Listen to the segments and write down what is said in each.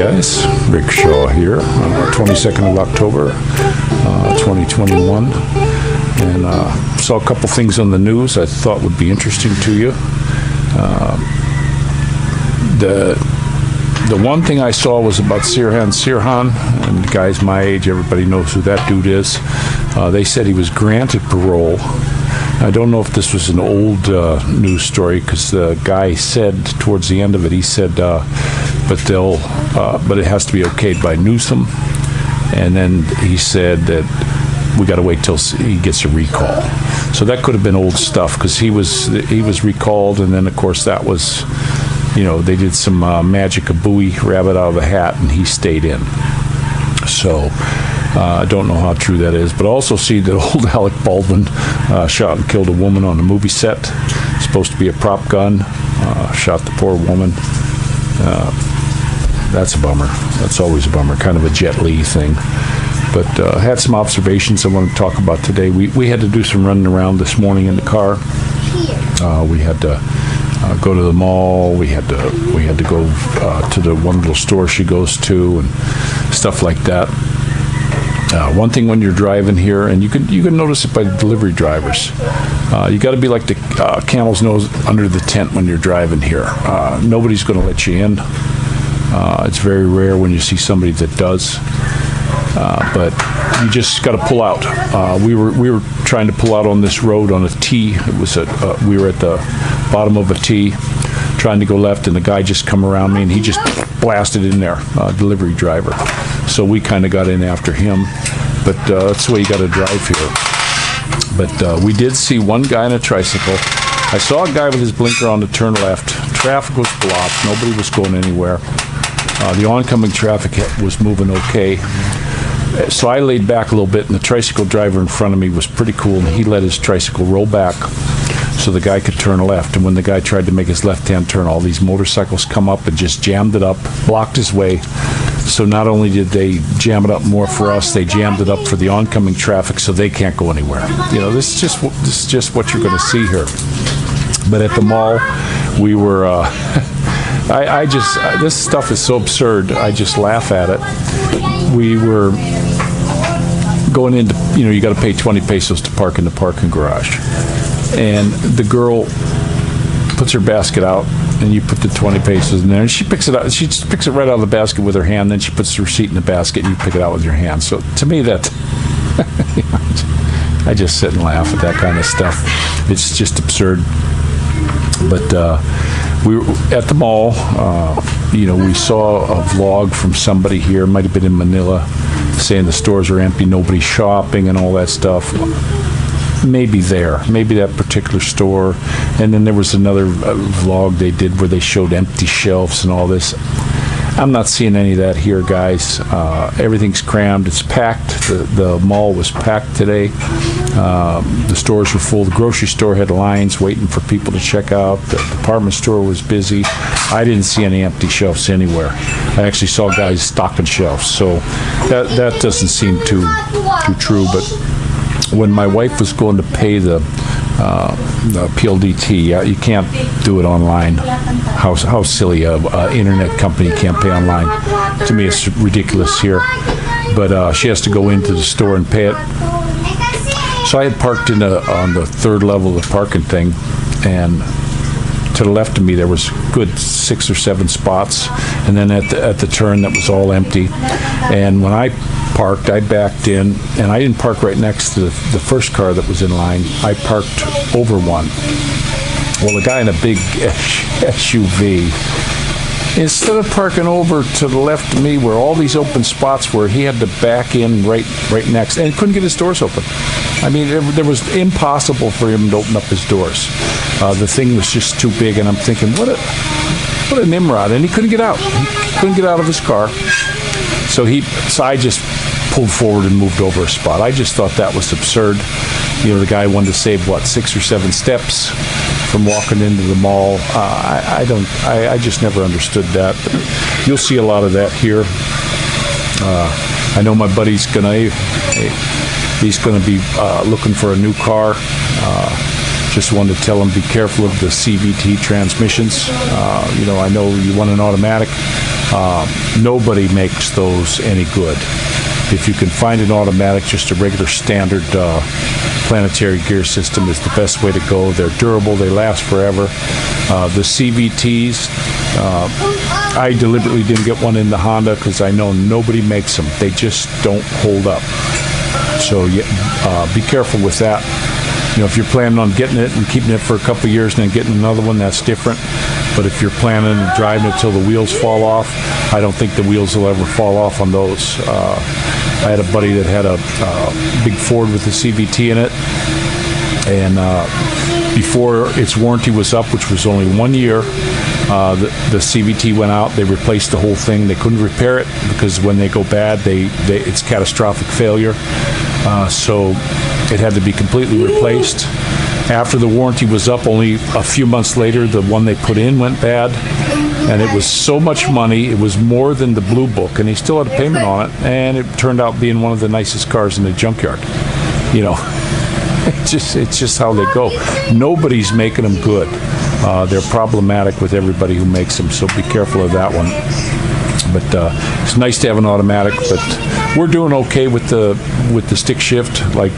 guys, Rick Shaw here, 22nd of October, 2021, and saw a couple things on the news I thought would be interesting to you. The one thing I saw was about Sirhan, and guys my age, everybody knows who that dude is. They said he was granted parole. I don't know if this was an old news story, because the guy said towards the end of it, he said, but it has to be okayed by Newsom. And then he said that we got to wait till he gets a recall. So that could have been old stuff, because he was recalled, and then of course that was, they did some magic-a-booey, rabbit out of a hat, and he stayed in. So I don't know how true that is, but I also see that old Alec Baldwin shot and killed a woman on a movie set. Supposed to be a prop gun, shot the poor woman. That's a bummer. That's always a bummer, kind of a Jet Li thing. But had some observations I want to talk about today. We had to do some running around this morning in the car. We had to go to the mall. We had to go to the one little store she goes to and stuff like that. One thing when you're driving here, and you can notice it by the delivery drivers, you got to be like the camel's nose under the tent when you're driving here. Nobody's going to let you in. It's very rare when you see somebody that does, but you just got to pull out. We were trying to pull out on this road on a T. It was we were at the bottom of a T, trying to go left, and the guy just come around me, and he just blasted in there, delivery driver. So we kind of got in after him, but that's the way you got to drive here. But we did see one guy on a tricycle. I saw a guy with his blinker on to turn left. Traffic was blocked. Nobody was going anywhere. The oncoming traffic was moving okay. So I laid back a little bit, and the tricycle driver in front of me was pretty cool, and he let his tricycle roll back so the guy could turn left. And when the guy tried to make his left-hand turn, all these motorcycles come up and just jammed it up, blocked his way. So not only did they jam it up more for us, they jammed it up for the oncoming traffic, so they can't go anywhere. This is just what you're going to see here. But at the mall, we were. This stuff is so absurd. I just laugh at it. We were going into, you got to pay 20 pesos to park in the parking garage. And the girl puts her basket out, and you put the 20 pesos in there, and she picks it out. She just picks it right out of the basket with her hand, then she puts the receipt in the basket, and you pick it out with your hand. So to me, that I just sit and laugh at that kind of stuff. It's just absurd. But we were at the mall. We saw a vlog from somebody here, it might have been in Manila, saying the stores are empty, nobody's shopping and all that stuff. Maybe that particular store. And then there was another vlog they did where they showed empty shelves and all this. I'm not seeing any of that here, guys. Everything's crammed. It's packed. The mall was packed today. The stores were full. The grocery store had lines waiting for people to check out. The department store was busy. I didn't see any empty shelves anywhere. I actually saw guys stocking shelves. So that doesn't seem too true. But when my wife was going to pay the PLDT, you can't do it online. How silly a internet company can't pay online. To me, it's ridiculous here. But she has to go into the store and pay it. So I had parked on the third level of the parking thing, and to the left of me there was good 6 or 7 spots, and then at the turn that was all empty. And when I parked, I backed in, and I didn't park right next to the first car that was in line. I parked over one. Well, the guy in a big SUV, instead of parking over to the left of me where all these open spots were, he had to back in right next, and couldn't get his doors open. I mean, there was impossible for him to open up his doors. The thing was just too big, and I'm thinking, what a Nimrod, and he couldn't get out. He couldn't get out of his car. So I just pulled forward and moved over a spot. I just thought that was absurd. The guy wanted to save 6 or 7 steps from walking into the mall. I just never understood that. But you'll see a lot of that here. I know my buddy's he's gonna be looking for a new car. Just wanted to tell them be careful of the CVT transmissions. I know you want an automatic. Nobody makes those any good. If you can find an automatic, just a regular standard planetary gear system is the best way to go. They're durable, they last forever. The CVTs, I deliberately didn't get one in the Honda because I know nobody makes them. They just don't hold up. So be careful with that. If you're planning on getting it and keeping it for a couple of years and then getting another one, that's different. But if you're planning on driving it till the wheels fall off, I don't think the wheels will ever fall off on those. I had a buddy that had a big Ford with a CVT in it, and before its warranty was up, which was only 1 year, the CVT went out. They replaced the whole thing. They couldn't repair it because when they go bad, it's catastrophic failure. So it had to be completely replaced. After the warranty was up, only a few months later, the one they put in went bad, and it was so much money. It was more than the Blue Book, and he still had a payment on it, and it turned out being one of the nicest cars in the junkyard. It's just how they go. Nobody's making them good. They're problematic with everybody who makes them, so be careful of that one. But it's nice to have an automatic, but we're doing okay with the stick shift. Like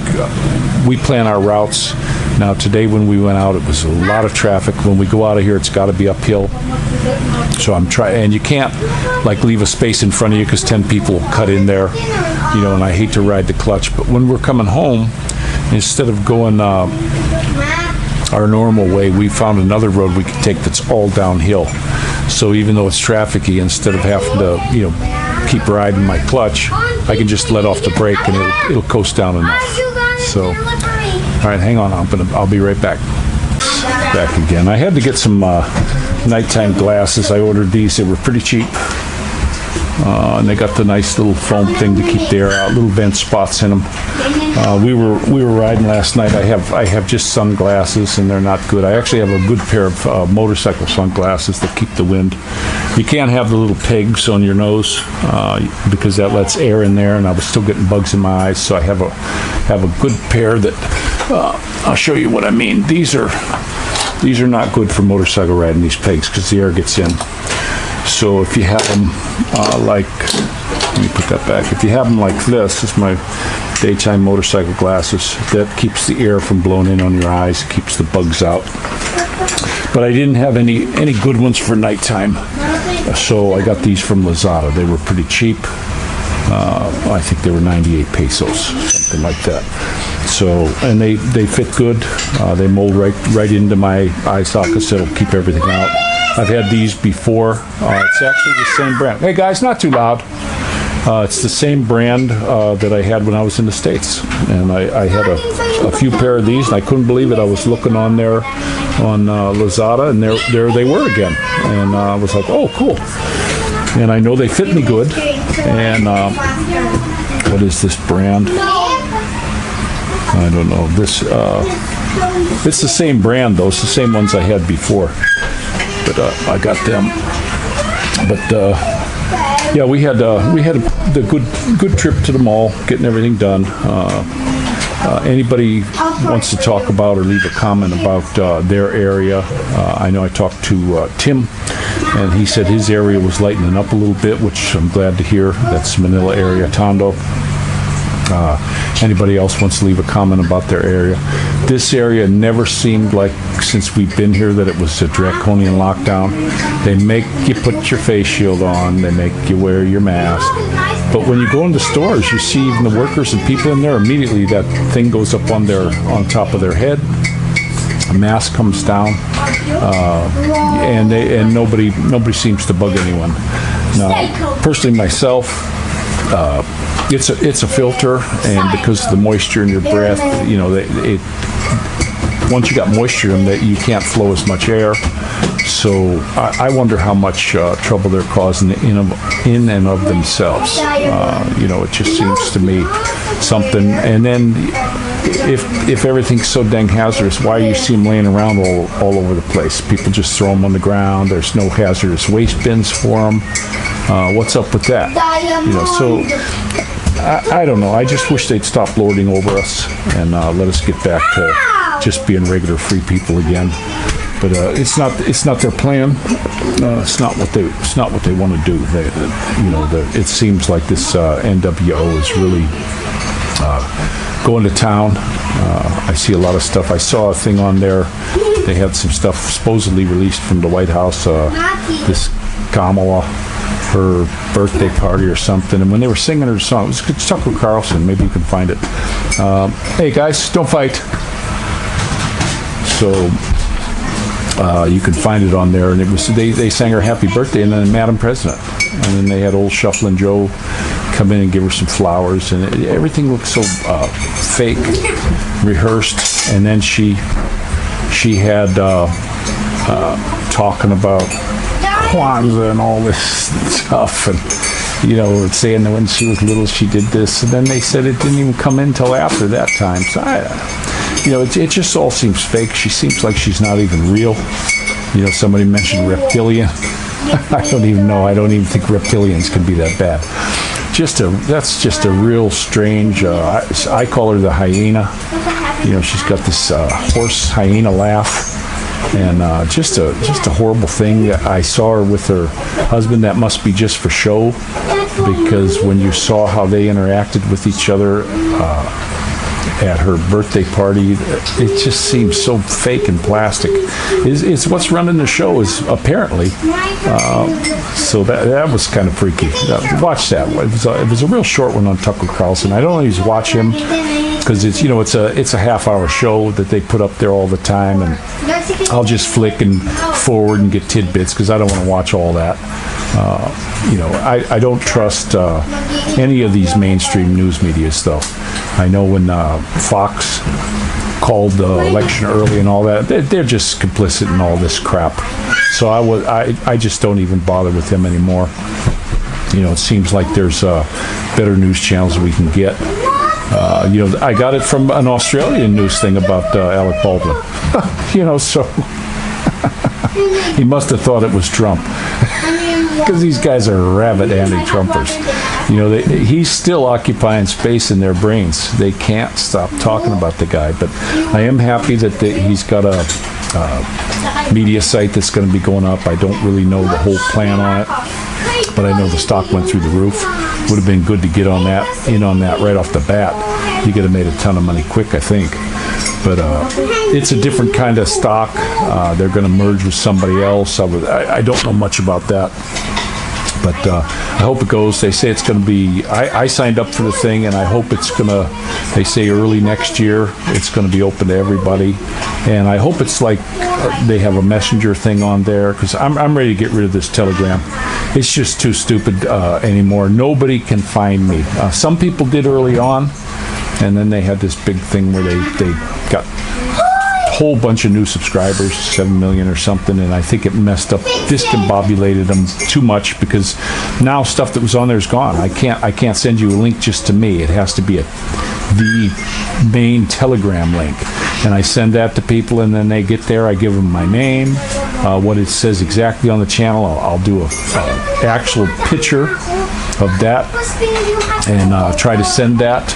we plan our routes. Now today when we went out, it was a lot of traffic. When we go out of here, it's got to be uphill. So I'm trying, and you can't like leave a space in front of you because 10 people will cut in there, and I hate to ride the clutch. But when we're coming home, instead of going our normal way, we found another road we could take that's all downhill. So even though it's trafficy, instead of having to, keep riding my clutch, I can just let off the brake and it'll coast down enough. So, all right, hang on. I'll be right back. Back again. I had to get some nighttime glasses. I ordered these. They were pretty cheap. And they got the nice little foam thing to keep the air out, little vent spots in them. We were riding last night. I have just sunglasses, and they're not good. I actually have a good pair of motorcycle sunglasses that keep the wind. You can't have the little pegs on your nose because that lets air in there, and I was still getting bugs in my eyes. So I have a good pair that I'll show you what I mean. These are not good for motorcycle riding, these pegs, because the air gets in. So if you have them let me put that back. If you have them like this is my daytime motorcycle glasses. That keeps the air from blowing in on your eyes. It keeps the bugs out. But I didn't have any good ones for nighttime. So I got these from Lazada. They were pretty cheap. I think they were 98 pesos, something like that. So, and they fit good. They mold right into my eye sockets. It'll keep everything out. I've had these before. It's actually the same brand. Hey guys, not too loud. It's the same brand that I had when I was in the States. And I had a few pair of these, and I couldn't believe it. I was looking on there on Lazada, and there they were again. And I was like, oh, cool. And I know they fit me good. And what is this brand? I don't know. This it's the same brand though. It's the same ones I had before. But I got them. But yeah, we had the good trip to the mall, getting everything done. Anybody wants to talk about or leave a comment about their area? I know I talked to Tim, and he said his area was lightening up a little bit, which I'm glad to hear. That's Manila area, Tondo. Anybody else wants to leave a comment about their area? This area never seemed like, since we've been here, that it was a draconian lockdown. They make you put your face shield on. They make you wear your mask. But when you go into stores, you see even the workers and people in there, immediately that thing goes up on top of their head. A mask comes down, and nobody seems to bug anyone. Now, personally, myself, it's a filter, and because of the moisture in your breath, once you got moisture in that, you can't flow as much air. So I wonder how much trouble they're causing in and of themselves. It just seems to me something. And then if everything's so dang hazardous, why do you see them laying around all over the place? People just throw them on the ground. There's no hazardous waste bins for them. What's up with that? So I don't know. I just wish they'd stop lording over us and let us get back to just being regular free people again. But it's not their plan. It's not what they want to do. It seems like this NWO is really going to town. I see a lot of stuff. I saw a thing on there. They had some stuff supposedly released from the White House. This Kamala, her birthday party or something, and when they were singing her song, it was Tucker Carlson. Maybe you can find it. Hey guys, don't fight. So you can find it on there, and it was they sang her happy birthday, and then Madam President, and then they had old Shufflin' Joe come in and give her some flowers, and everything looked so fake, rehearsed. And then she had talking about Kwanzaa and all this stuff, and saying that when she was little she did this, and then they said it didn't even come in till after that time. So it just all seems fake. She seems like she's not even real. Somebody mentioned reptilian. I don't even know. I don't even think reptilians can be that bad. That's just a real strange. I call her the hyena. She's got this horse hyena laugh, and just a horrible thing. I saw her with her husband. That must be just for show, because when you saw how they interacted with each other at her birthday party, it just seems so fake and plastic. It's what's running the show is apparently. So that was kind of freaky. Watch that. It was a real short one on Tucker Carlson. I don't always watch him because it's a half-hour show that they put up there all the time, and I'll just flick and forward and get tidbits because I don't want to watch all that. I don't trust any of these mainstream news medias, though. I know when Fox called the election early and all that, they're just complicit in all this crap. So I just don't even bother with them anymore. It seems like there's better news channels we can get. I got it from an Australian news thing about Alec Baldwin. So he must have thought it was Trump. Because these guys are rabid anti-Trumpers. He's still occupying space in their brains. They can't stop talking about the guy. But I am happy that he's got a media site that's going to be going up. I don't really know the whole plan on it, but I know the stock went through the roof. Would have been good to get on that right off the bat. You could have made a ton of money quick, I think. But it's a different kind of stock. They're going to merge with somebody else. I don't know much about that. But I hope it goes. They say it's going to be, I signed up for the thing, and I hope it's going to, they say early next year, it's going to be open to everybody. And I hope it's like they have a messenger thing on there, because I'm ready to get rid of this Telegram. It's just too stupid anymore. Nobody can find me. Some people did early on, and then they had this big thing where they got a whole bunch of new subscribers, 7 million or something, and I think it messed up, discombobulated them too much, because now stuff that was on there is gone. I can't send you a link just to me. It has to be the main Telegram link, and I send that to people, and then they get there. I give them my name, what it says exactly on the channel. I'll do a actual picture of that, and try to send that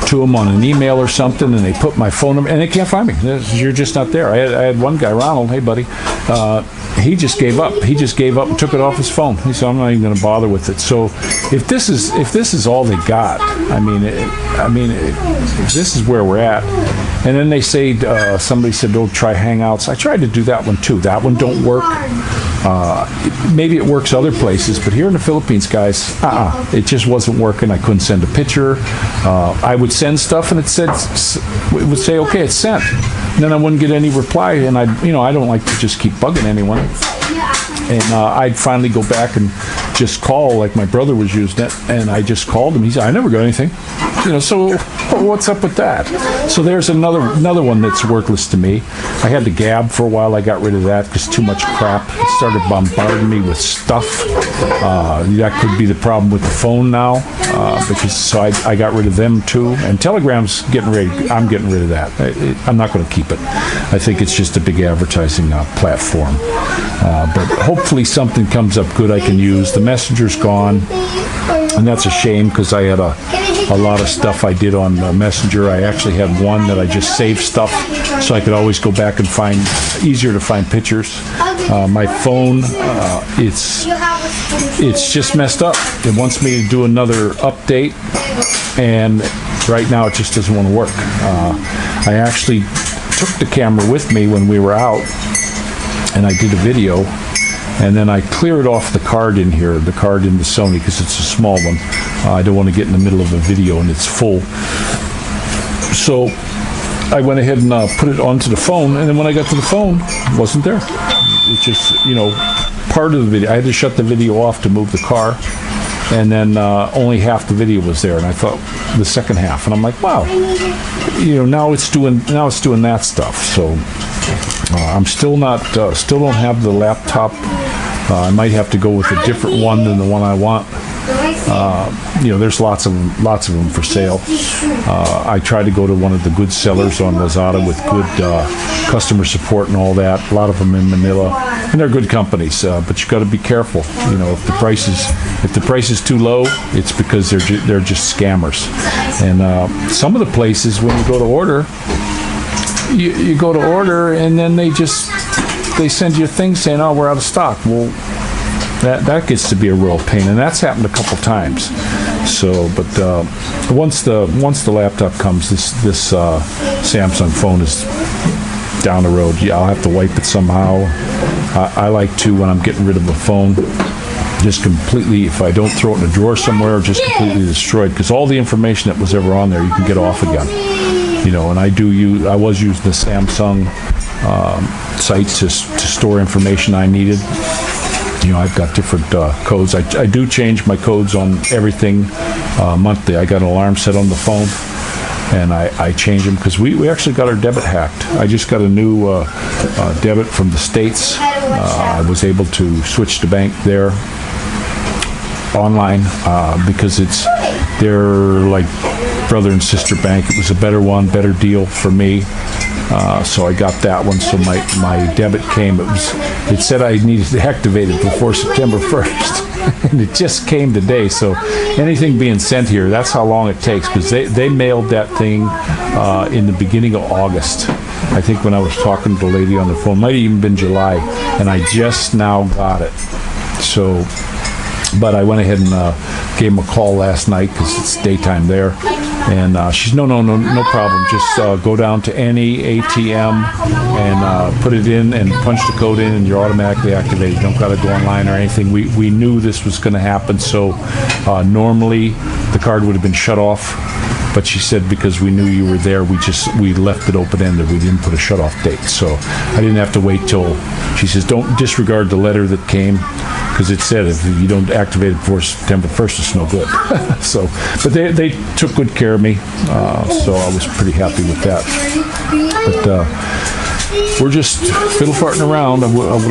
to them on an email or something, and they put my phone number, and they can't find me. You're just not there. I had one guy, Ronald, hey buddy, he just gave up. He just gave up and took it off his phone. He said, I'm not even going to bother with it. So if this is all they got, if this is where we're at. And then they say, somebody said, don't try Hangouts. I tried to do that one too. That one don't work. Maybe it works other places, but here in the Philippines, guys, it just wasn't working. I couldn't send a picture. I would send stuff, and it would say, okay, it's sent. And then I wouldn't get any reply, and I don't like to just keep bugging anyone. And I'd finally go back and just call, like my brother was using it, and I just called him. He said, I never got anything. So what's up with that? So there's another one that's worthless to me. I had the Gab for a while. I got rid of that because too much crap. It started bombarding me with stuff. That could be the problem with the phone now, because I got rid of them too. And Telegram's getting ready. I'm getting rid of that. I'm not going to keep it. I think it's just a big advertising platform. But hopefully something comes up good I can use. The Messenger's gone, and that's a shame, because I had a a lot of stuff I did on Messenger. I actually had one that I just saved stuff so I could always go back and find, easier to find pictures. My phone, it's just messed up. It wants me to do another update, and right now it just doesn't want to work. I actually took the camera with me when we were out, and I did a video, and then I cleared off the card in here, the card in the Sony, because it's a small one. I don't want to get in the middle of a video and it's full. So I went ahead and put it onto the phone, and then when I got to the phone, it wasn't there. It just, part of the video, I had to shut the video off to move the car, and then only half the video was there, and I thought the second half, and I'm like, wow, now it's doing that stuff. So I'm still don't have the laptop. I might have to go with a different one than the one I want. There's lots of them for sale. I try to go to one of the good sellers on Lazada with good customer support and all that. A lot of them in Manila, and they're good companies. But you got to be careful. If the price is too low, it's because they're just scammers. And some of the places, when you go to order, you go to order, and then they send you a thing saying, "Oh, we're out of stock." Well, that gets to be a real pain, and that's happened a couple times. So, but once the laptop comes, this Samsung phone is down the road. Yeah, I'll have to wipe it somehow. I like to, when I'm getting rid of a phone, just completely, if I don't throw it in a drawer somewhere, just completely destroyed, because all the information that was ever on there, you can get off again. And I was using the Samsung sites to store information I needed. I've got different codes. I do change my codes on everything monthly. I got an alarm set on the phone, and I change them because we actually got our debit hacked. I just got a new debit from the States. I was able to switch the bank there online because they're like brother and sister bank. It was a better one, better deal for me. So I got that one. So my debit came. It said I needed to activate it before September 1st, and it just came today. So anything being sent here, that's how long it takes, because they mailed that thing in the beginning of August. I think when I was talking to the lady on the phone, might have even been July, and I just now got it. So, but I went ahead and gave him a call last night because it's daytime there. And she's, no problem. Just go down to any ATM and put it in and punch the code in, and you're automatically activated. You don't got to go online or anything. We knew this was going to happen, so normally the card would have been shut off. But she said because we knew you were there, we left it open-ended. We didn't put a shut-off date, so I didn't have to wait till. She says don't disregard the letter that came, because it said if you don't activate it before September 1st, it's no good. So, but they took good care of me, so I was pretty happy with that. But we're just fiddle farting around. I would have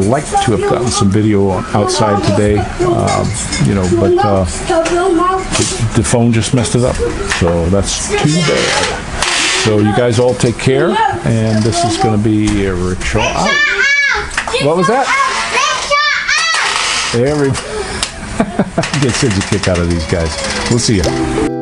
liked to have gotten some video outside today, but the phone just messed it up. So that's too bad. So you guys all take care, and this is going to be a rickshaw out. What was that? Everybody gets such a kick out of these guys. We'll see you.